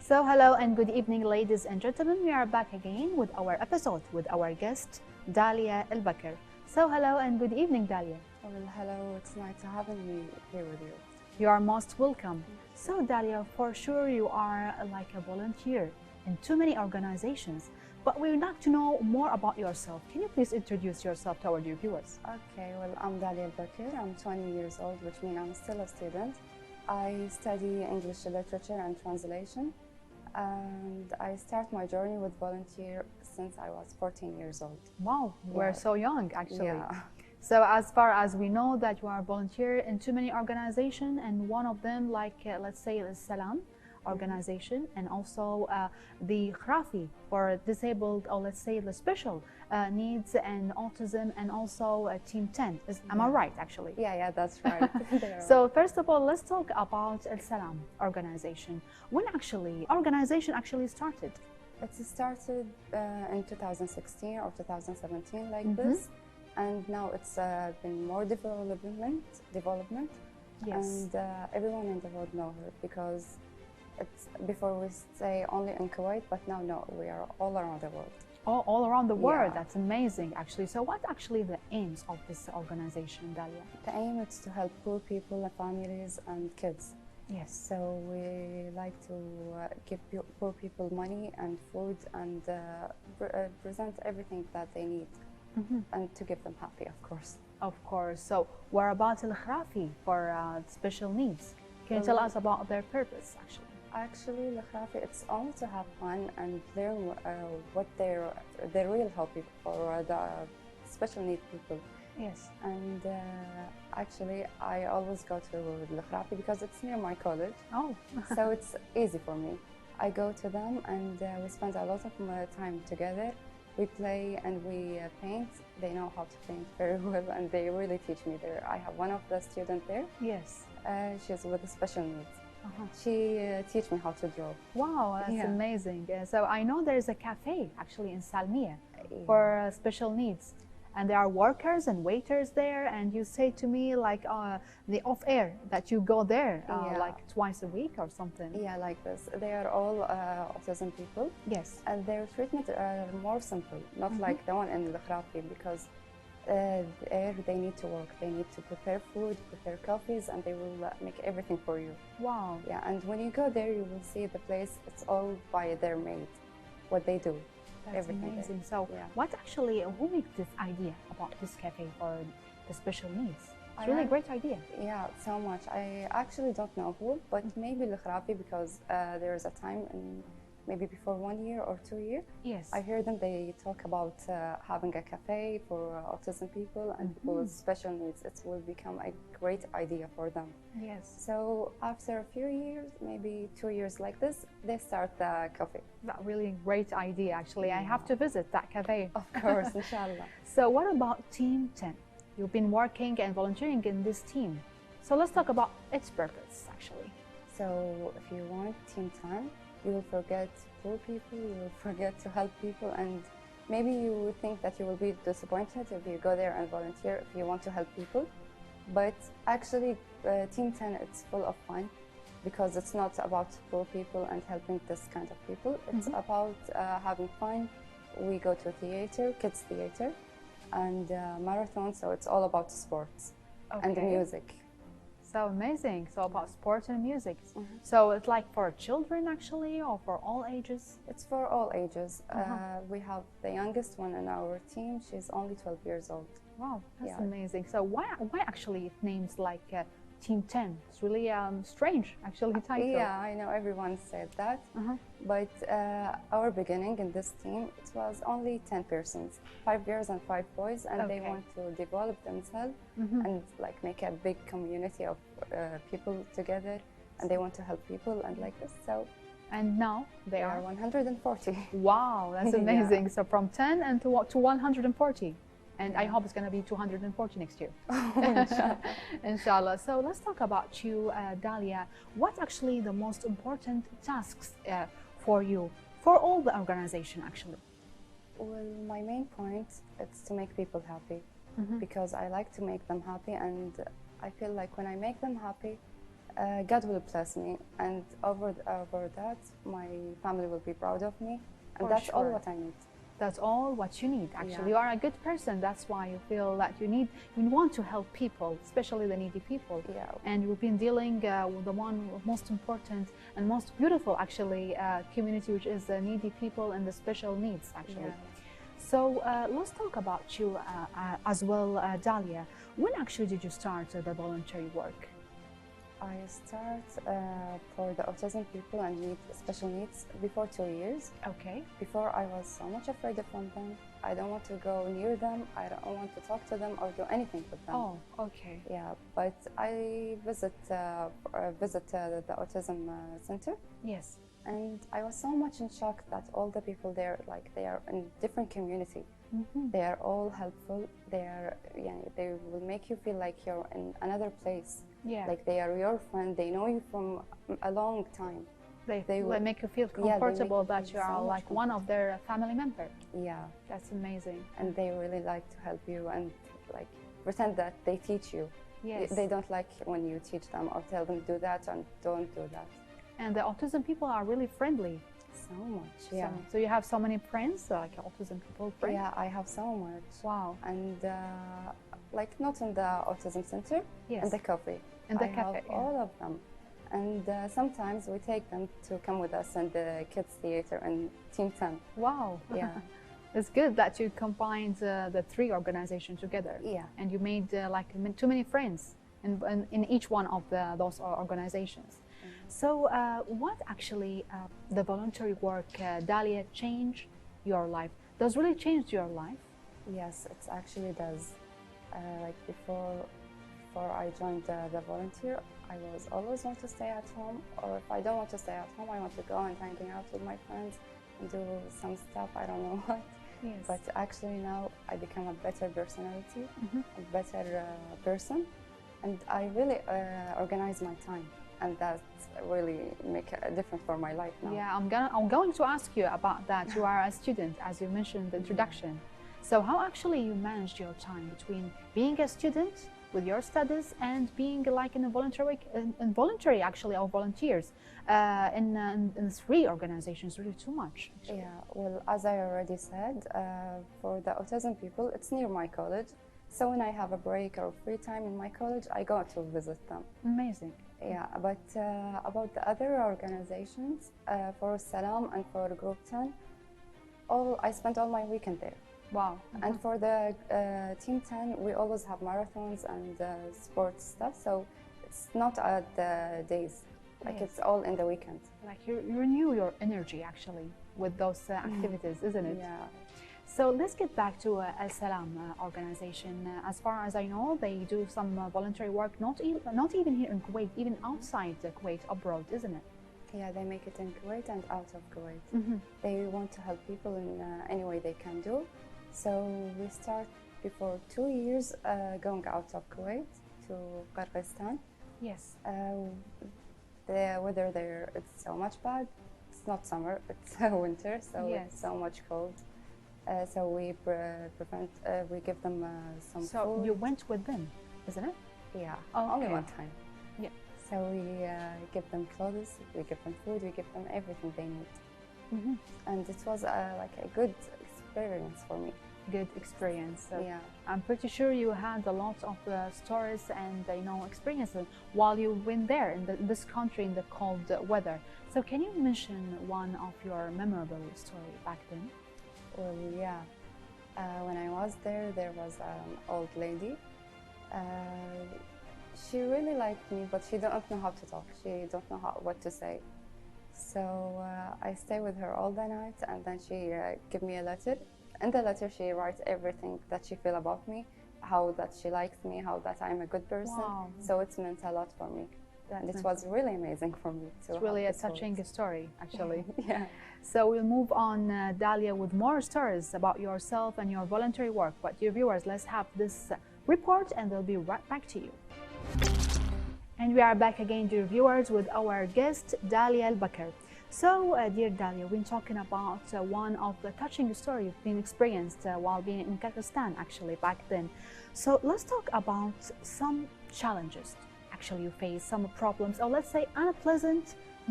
So hello and good evening, ladies and gentlemen. We are back again with our episode with our guest, Dalia Albaker. So hello and good evening, Dalia. Well, hello, it's nice to have me here with you. You are most welcome. So Dalia, for sure you are like a volunteer in too many organizations, but we would like to know more about yourself. Can you please introduce yourself to our dear viewers? Okay, well, I'm Dalia Albaker. I'm 20 years old, which means I'm still a student. I study English literature and translation, and I start my journey with volunteer since I was 14 years old. Wow, we're so young actually. Yeah. So as far as we know that you are a volunteer in too many organizations, and one of them like let's say the Salam organization, and also the Khrafi for disabled, or let's say the special needs and autism, and also Team 10. Am I right actually? Yeah, that's right. So first of all, let's talk about Al Salam organization. When actually organization actually started? It started in 2016 or 2017 like this, and now it's been more development. Yes. And everyone in the world know her, because it's, before we say only in Kuwait, but now no, we are all around the world. All around the world. Yeah. That's amazing actually. So what actually the aims of this organization, Dalia? The aim is to help poor people, families and kids. Yes. So we like to give poor people money and food, and present everything that they need, and to give them happy, of course. Of course. So what about Al Khrafi for special needs? Can you tell us about their purpose actually? Actually, the Khrafi, it's only to have fun and learn what they're real hobby for the special need people. Yes. And actually, I always go to the Khrafi because it's near my college. Oh. So it's easy for me. I go to them, and we spend a lot of time together. We play and we paint. They know how to paint very well, and they really teach me there. I have one of the students there. Yes. She's with special needs. She teach me how to draw. Wow, that's amazing. So I know there's a cafe actually in Salmiya for special needs, and there are workers and waiters there, and you say to me like the off air that you go there like twice a week or something. Yeah, like this. They are all autism people. Yes. And their treatment are more simple, not like the one in the Khrafi, because there they need to work, they need to prepare food, prepare coffees, and they will make everything for you. Wow. Yeah, and when you go there, you will see the place, it's all by their maid, what they do. That's everything amazing. there. So what actually, who made this idea about this cafe for the special needs? It's really a great idea. Yeah, so much. I actually don't know who, but maybe the Khrafi, because there is a time in maybe before 1 year or 2 years. Yes. I heard them, they talk about having a cafe for autism people and people with special needs. It will become a great idea for them. Yes. So after a few years, maybe 2 years like this, they start the cafe. That really great idea actually. I have to visit that cafe. Of course, inshallah. So what about Team 10? You've been working and volunteering in this team. So let's talk about its purpose actually. So if you want Team 10, you will forget poor people, you will forget to help people, and maybe you will think that you will be disappointed if you go there and volunteer if you want to help people. But actually, Team 10, it's full of fun, because it's not about poor people and helping this kind of people. It's about having fun. We go to theater, kids theater, and marathon, so it's all about sports and music. So amazing. So about sports and music. So it's like for children actually, or for all ages? It's for all ages. We have the youngest one in our team. She's only 12 years old. Wow, that's amazing. So why actually it names like Team 10? It's really strange actually title. Yeah, I know everyone said that. But our beginning in this team, it was only 10 persons, 5 girls and 5 boys, and they want to develop themselves and like make a big community of people together, and they want to help people and like this. So, and now they are 140. Wow, that's amazing. So from 10 and to 140. And I hope it's going to be 240 next year. Inshallah. So let's talk about you, Dalia. What actually the most important tasks for you, for all the organization actually? Well, my main point is to make people happy, because I like to make them happy, and I feel like when I make them happy, God will bless me, and over that, my family will be proud of me, and For that's all sure. what I need. That's all what you need, actually. Yeah. You are a good person. That's why you feel that you want to help people, especially the needy people. Yeah. And you've been dealing with the one most important and most beautiful, actually, community, which is the needy people and the special needs, actually. Yeah. So let's talk about you as well, Dalia. When actually did you start the voluntary work? I start for the autism people and special needs before 2 years. Okay. Before, I was so much afraid of them. I don't want to go near them. I don't want to talk to them or do anything with them. Oh, okay. Yeah, but I visit the autism center, Yes. and I was so much in shock that all the people there, like, they are in different community. Mm-hmm. They are all helpful. They will make you feel like you're in another place. Yeah. Like they are your friend. They know you from a long time. They will- make you feel Yeah, they make comfortable you that feel you are so much like one of their family member. Yeah, That's amazing. and they really like to help you and like pretend that they teach you. Yes. They don't like when you teach them or tell them do that and don't do that. And the autism people are really friendly. So much. Yeah. So you have so many friends, like autism people friends? Yeah, I have so much. Wow. And like not in the autism center, Yes. in the cafe. In the I cafe, have yeah. all of them. And sometimes we take them to come with us in the kids theater in Team 10. Wow. Yeah. It's good that you combined the three organizations together. Yeah. And you made too many friends in each one of those organizations. So what actually the voluntary work, Dalia, changed your life? Does really change your life? Yes, it actually does. Like before I joined the volunteer, I was always want to stay at home, or if I don't want to stay at home, I want to go and hanging out with my friends and do some stuff, I don't know what. Yes. But actually now I become a better personality, Mhm. a better person, and I really organize my time, and that really make a difference for my life now. Yeah, I'm going to ask you about that. You are a student, as you mentioned in the introduction. So how actually you managed your time between being a student with your studies and being like in a voluntary actually, or volunteers in three organizations? Really too much. Actually. Yeah, well, as I already said, for the autism people, it's near my college. So when I have a break or free time in my college, I go to visit them. Amazing. Yeah, but about the other organizations, for Salam and for Group 10, I spent all my weekend there. Wow. And for the Team 10, we always have marathons and sports stuff, so it's not at the days, like Yes. it's all in the weekend. Like you renew your energy actually with those activities, isn't it? Yeah. So let's get back to Al Salam organization. As far as I know, they do some voluntary work, not even here in Kuwait, even outside Kuwait, abroad, isn't it? Yeah, they make it in Kuwait and out of Kuwait. Mm-hmm. They want to help people in any way they can do. So we start before 2 years going out of Kuwait to Kyrgyzstan. Yes. The weather there is so much bad. It's not summer, it's winter, so Yes. it's so much cold. So we we give them some So food. you went with them, isn't it? Yeah, Okay. only one time. Yeah. So we give them clothes, we give them food, we give them everything they need. Mm-hmm. And it was like a good experience for me. Good experience. So Yeah. I'm pretty sure you had a lot of stories and experiences while you went there in this country in the cold weather. So can you mention one of your memorable story back then? Well, yeah. When I was there was an old lady. She really liked me, but she don't know how to talk. She don't know what to say. So I stay with her all the night, and then she give me a letter. In the letter, she writes everything that she feel about me, how that she likes me, how that I'm a good person. Wow. So it's meant a lot for me. And it nice. was really amazing for me. It's really a touching story, actually. Yeah. So we'll move on, Dalia, with more stories about yourself and your voluntary work. But dear viewers, let's have this report and we'll be right back to you. And we are back again, dear viewers, with our guest, Dalia Albaker. So, dear Dalia, we've been talking about one of the touching stories you've been experienced while being in Kyrgyzstan, actually, back then. So let's talk about some challenges actually you faced, some problems, or let's say unpleasant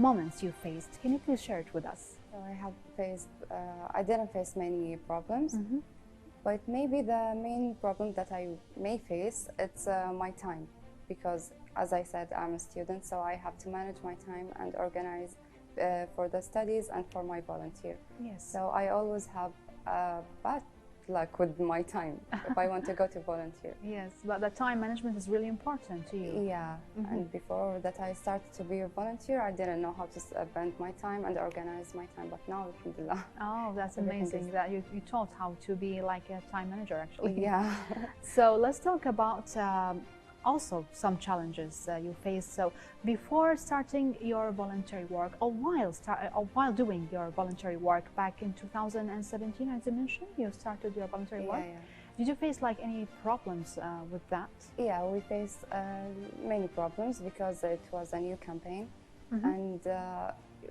moments you faced. Can you please share it with us? So I have faced, I didn't face many problems, but maybe the main problem that I may face, it's my time. Because as I said, I'm a student, so I have to manage my time and organize for the studies and for my volunteer. Yes. So I always have bad luck with my time if I want to go to volunteer. Yes, but the time management is really important to you. Yeah, and before that I started to be a volunteer, I didn't know how to spend my time and organize my time, but now, alhamdulillah. Oh, that's amazing that you taught how to be like a time manager, actually. Yeah. So let's talk about also some challenges you faced. So before starting your voluntary work, or while doing your voluntary work back in 2017, as you mentioned, you started your voluntary work. Yeah. Did you face like any problems with that? Yeah, we faced many problems because it was a new campaign, and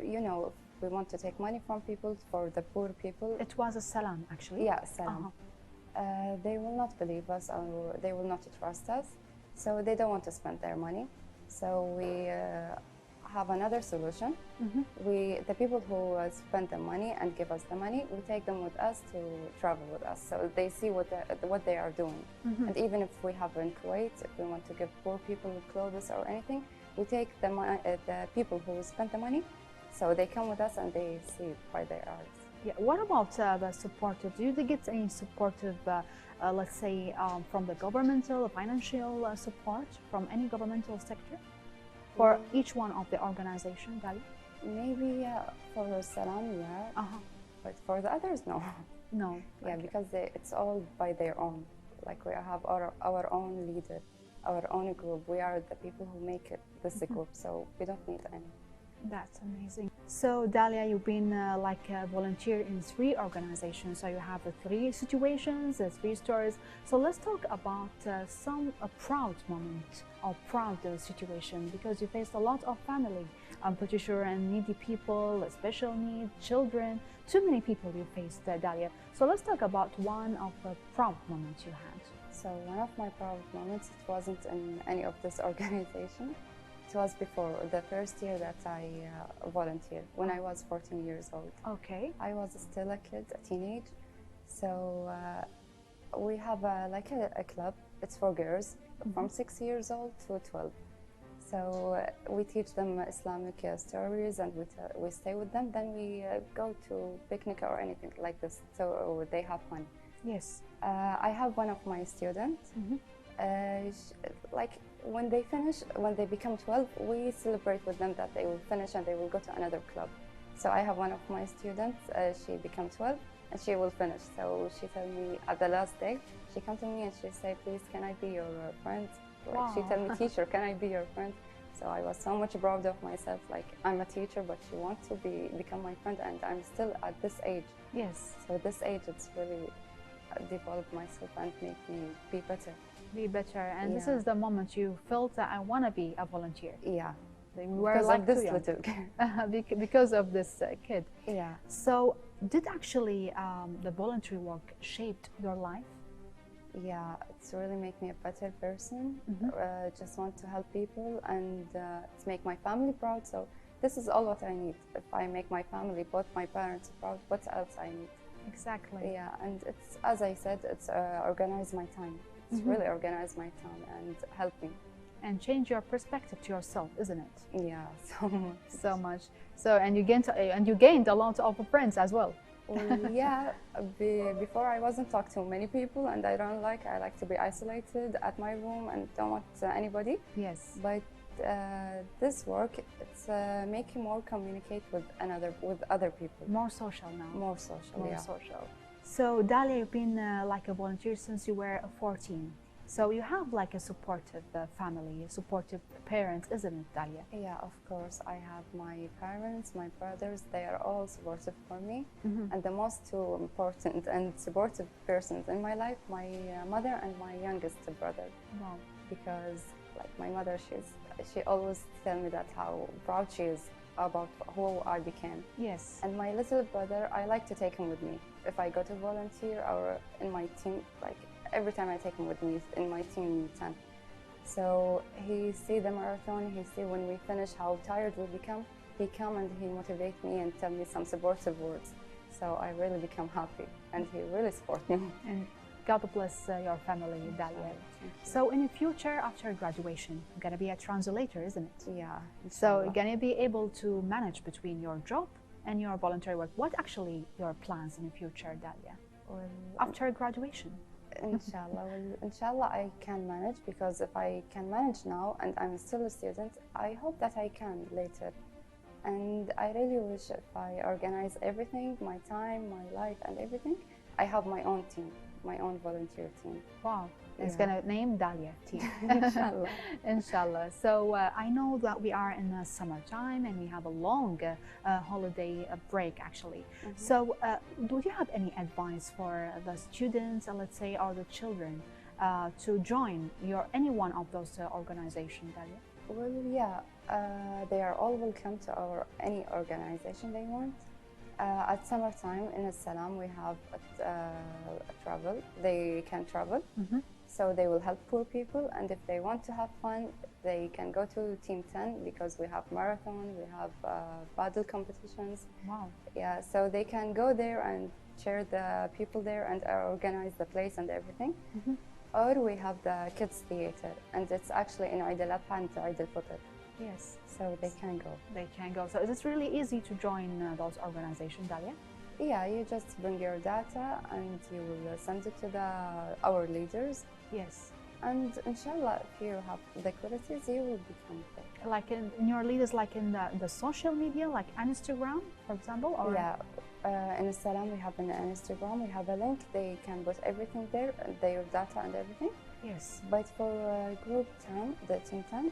you know, if we want to take money from people, for the poor people. It was a salam, actually. Yeah, salam. They will not believe us, or they will not trust us. So they don't want to spend their money. So we have another solution. The people who spend the money and give us the money, we take them with us to travel with us. So they see what they are doing. And even if we have in Kuwait, if we want to give poor people clothes or anything, we take the people who spend the money. So they come with us and they see it by their eyes. Yeah. What about the supportive? Do you get any supportive, let's say, from the governmental, financial support from any governmental sector for each one of the organization, Dalia? Maybe for Salam, yeah. But for the others, no. No. Yeah, because it's all by their own. Like we have our own leader, our own group. We are the people who make it this group, so we don't need any. That's amazing. So Dalia, you've been like a volunteer in 3 organizations. So you have 3 situations, 3 stories. So let's talk about some proud moment or proud situation, because you faced a lot of family, I'm pretty sure, and needy people, special needs, children, too many people you faced, Dalia. So let's talk about one of the proud moments you had. So one of my proud moments, it wasn't in any of this organization. It was before the first year that I volunteered, when I was 14 years old. Okay. I was still a kid, a teenage. So we have like a club. It's for girls from 6 years old to 12. So we teach them Islamic stories, and we stay with them. Then we go to picnic or anything like this, so they have fun. Yes. I have one of my students. Like when they finish, when they become 12, we celebrate with them that they will finish and they will go to another club. So I have one of my students, she became 12 and she will finish. So she told me at the last day, she came to me and she said, please, can I be your friend? Like, she told me, teacher, can I be your friend? So I was so much proud of myself, like I'm a teacher, but she wants to become my friend, and I'm still at this age. Yes. So this age, it's really developed myself and make me be better. Be better, and this is the moment you felt that I want to be a volunteer. Yeah. We were like this little kid. because of this kid. Yeah. So did actually the voluntary work shaped your life? Yeah, it's really make me a better person. Just want to help people and to make my family proud. So this is all what I need. If I make my family, both my parents proud, what else I need? Exactly. Yeah, and it's, as I said, it's organize my time. It's really organize my time and help me. And change your perspective to yourself, isn't it? Yeah, so much. So much. So and you gained a lot of friends as well. Yeah, before I wasn't talking to many people, and I like to be isolated at my room and don't want anybody. Yes. But this work, it's making more communicate with other people. More social now. More social. More yeah. social. So Dalia, you've been like a volunteer since you were 14. So you have like a supportive family, supportive parents, isn't it, Dalia? Yeah, of course. I have my parents, my brothers. They are all supportive for me. And the most two important and supportive persons in my life, my mother and my youngest brother. Wow. Because like my mother, she always tell me that how proud she is about who I became. Yes. And my little brother, I like to take him with me. If I go to volunteer or in my team, like every time I take him with me in my team tent. So he see the marathon, he see when we finish how tired we become. He come and he motivate me and tell me some supportive words. So I really become happy, and he really support me. And God bless your family, Dalia. So in the future, after graduation, you're gonna be a translator, isn't it? Yeah. So you're gonna be able to manage between your job and your voluntary work. What actually your plans in the future, Dalia? Well, After graduation? inshallah, inshallah I can manage, because if I can manage now and I'm still a student, I hope that I can later. And I really wish if I organize everything, my time, my life and everything, I have my own team, my own volunteer team. Wow. It's gonna name Dalia team. Inshallah. Inshallah. So I know that we are in the summertime and we have a long holiday break actually. So do you have any advice for the students, let's say, or the children to join any one of those organizations, Dalia? Well, yeah, they are all welcome to any organization they want. At summertime in Salam we have a travel. They can travel. So they will help poor people, and if they want to have fun, they can go to Team 10, because we have marathon, we have paddle competitions. Wow. Yeah, so they can go there and share the people there and organize the place and everything. Or we have the kids theater, and it's actually in Eid al-Adha and Eid al-Fitr. Yes. So they can go. They can go. So is it really easy to join those organizations, Dalia? Yeah, you just bring your data and you will send it to our leaders. Yes. And inshallah, if you have the qualities, you will become there. Like in your leaders, like in the social media, like Instagram, for example? Or? Yeah, in Salam we have an Instagram, we have a link, they can put everything there, their data and everything. Yes. But for group 10, the Team 10,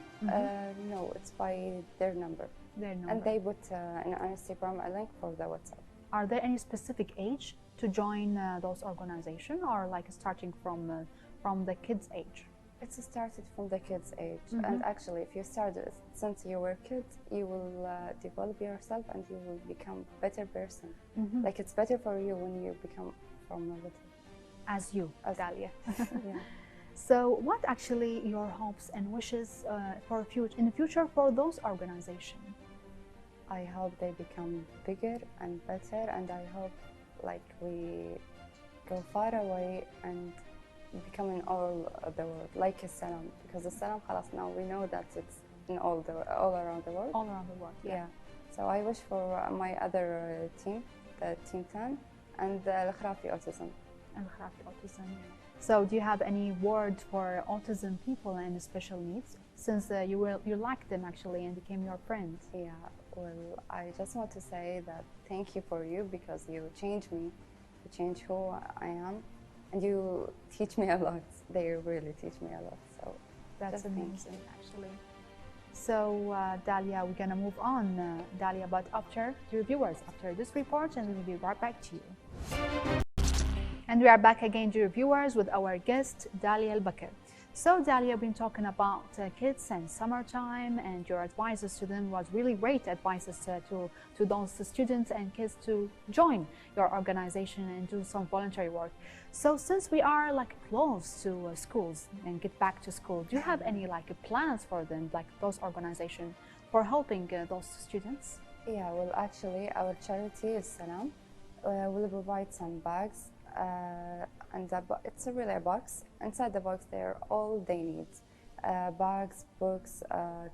no, it's by their number. Their number. And they put in Instagram a link for the WhatsApp. Are there any specific age to join those organizations, or like starting from the kids' age? It's started from the kids' age, and actually, if you start since you were a kid, you will develop yourself and you will become a better person. Like it's better for you when you become from a little. As you, Dalia. Yeah. So, what actually your hopes and wishes in the future for those organizations? I hope they become bigger and better, and I hope like we go far away and become in all the world, like Salam, because the Salam, خلاص, now we know that it's in all around the world. All around the world. Yeah. So I wish for my other team, the Team 10, and the الخرافي autism. الخرافي autism. So, do you have any word for autism people and special needs? Since you like them actually and became your friends. Yeah. Well, I just want to say that thank you for you, because you changed me, you changed who I am, and you teach me a lot. They really teach me a lot. So that's amazing, actually. So Dalia, we're gonna move on, Dalia, but after the viewers, after this report, and we'll be right back to you. And we are back again, dear viewers, with our guest Dalia Albaker. So Dalia, we've been talking about kids and summertime, and your advices to them was really great advices to those students and kids to join your organization and do some voluntary work. So since we are like close to schools and get back to school, do you have any like plans for them, like those organizations, for helping those students? Yeah, well, actually, our charity is Salam. We'll provide some bags. And it's really a box. Inside the box, they're all they need: bags, books,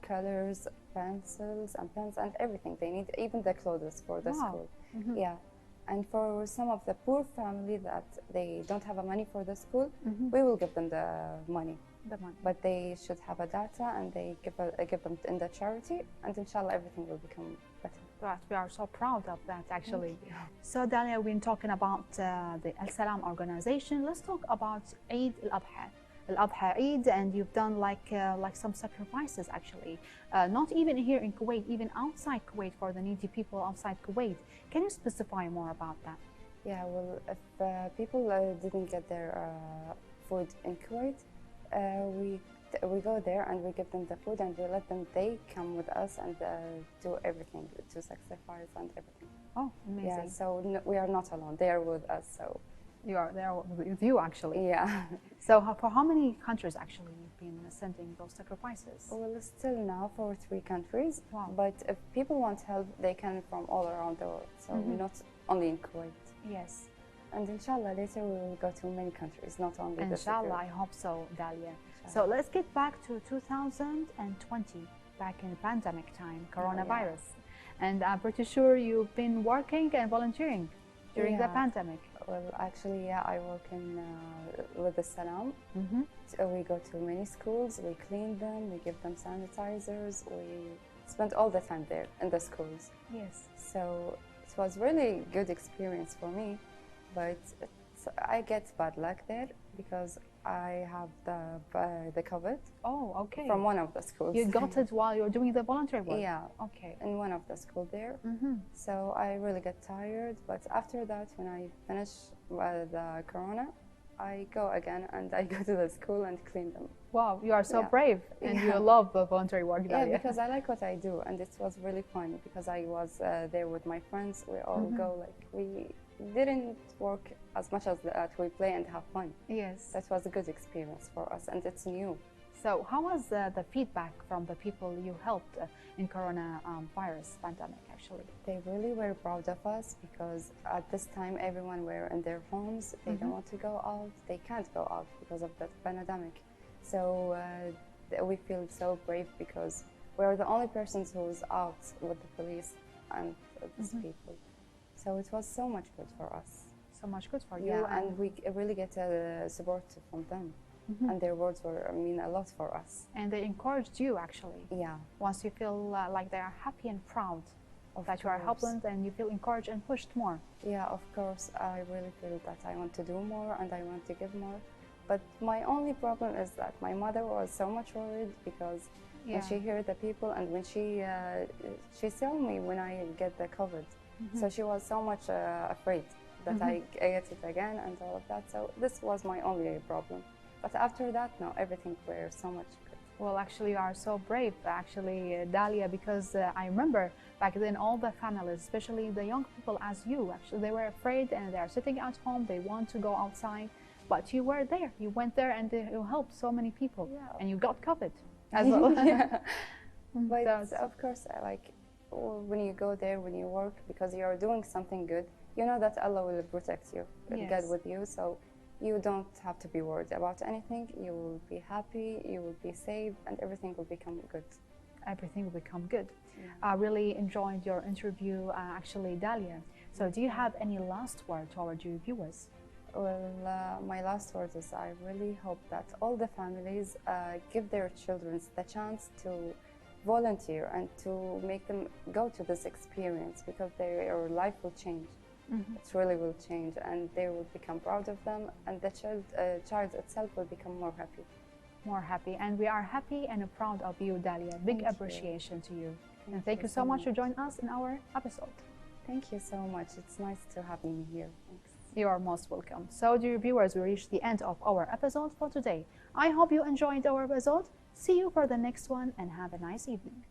colors, pencils, and pens, and everything they need. Even the clothes for the school. Yeah, and for some of the poor family that they don't have money for the school, we will give them the money. But they should have a data, and they give them in the charity, and inshallah everything will become better. Right, we are so proud of that actually. So Dalia, we've been talking about the Al Salam organization. Let's talk about Eid al-Adha Eid, and you've done like some sacrifices actually, not even here in Kuwait, even outside Kuwait, for the needy people outside Kuwait. Can you specify more about that? Yeah, well, if people didn't get their food in Kuwait, we go there and we give them the food, and we let them, they come with us and do everything, to sacrifice and everything. Oh, amazing. Yeah, so we are not alone, they are with us, so You are there with you, actually. Yeah. So for how many countries actually you've been sending those sacrifices? Well, still now for 3 countries. Wow. But if people want help, they can from all around the world. So not only in Kuwait. Yes. And inshallah, later we will go to many countries, not only this. Inshallah, I hope so, Dalia. So let's get back to 2020, back in the pandemic time, coronavirus. And I'm pretty sure you've been working and volunteering during the pandemic. Well, actually, yeah, I work in with the Salam. So we go to many schools, we clean them, we give them sanitizers, we spend all the time there in the schools. Yes. So it was really good experience for me, but I get bad luck there because I have the COVID. Oh, okay. From one of the schools. You got it while you're doing the voluntary work? Yeah. Okay. In one of the schools there. So I really get tired, but after that, when I finish the corona, I go again and I go to the school and clean them. Wow, you are so brave and you love the voluntary work, Dalia. Yeah, because I like what I do and it was really fun because I was there with my friends. We all go, like, we didn't work as much as that. We play and have fun. Yes. That was a good experience for us and it's new. So how was the feedback from the people you helped in coronavirus pandemic, actually? They really were proud of us because at this time everyone were in their homes. They don't want to go out. They can't go out because of the pandemic. So we feel so brave because we're the only persons who's out with the police and these people. So it was so much good for us. So much good for you. Yeah, and we really get support from them. And their words mean a lot for us. And they encouraged you, actually. Yeah. Once you feel like they are happy and proud that you are helping and you feel encouraged and pushed more. Yeah, of course. I really feel that I want to do more and I want to give more. But my only problem is that my mother was so much worried because when she heard the people and when she saw me when I get the COVID. So she was so much afraid that I get it again and all of that. So this was my only problem. But after that, no, everything were so much good. Well, actually, you are so brave, actually, Dalia, because I remember back then all the families, especially the young people as you, actually, they were afraid and they are sitting at home, they want to go outside, but you were there. You went there and you helped so many people and you got COVID as well. But of course, like when you go there, when you work, because you are doing something good, you know that Allah will protect you, God with you. So you don't have to be worried about anything. You will be happy, you will be safe, and everything will become good. Everything will become good. I really enjoyed your interview, actually, Dalia. So do you have any last word to our dear viewers? Well, my last word is I really hope that all the families give their children the chance to volunteer and to make them go to this experience because their life will change. It really will change and they will become proud of them and the child itself will become more happy. More happy. And we are happy and proud of you, Dalia. Big appreciation to you. And thank you so much for joining us in our episode. Thank you so much. It's nice to have me here. Thanks. You are most welcome. So, dear viewers, we reached the end of our episode for today. I hope you enjoyed our episode. See you for the next one and have a nice evening.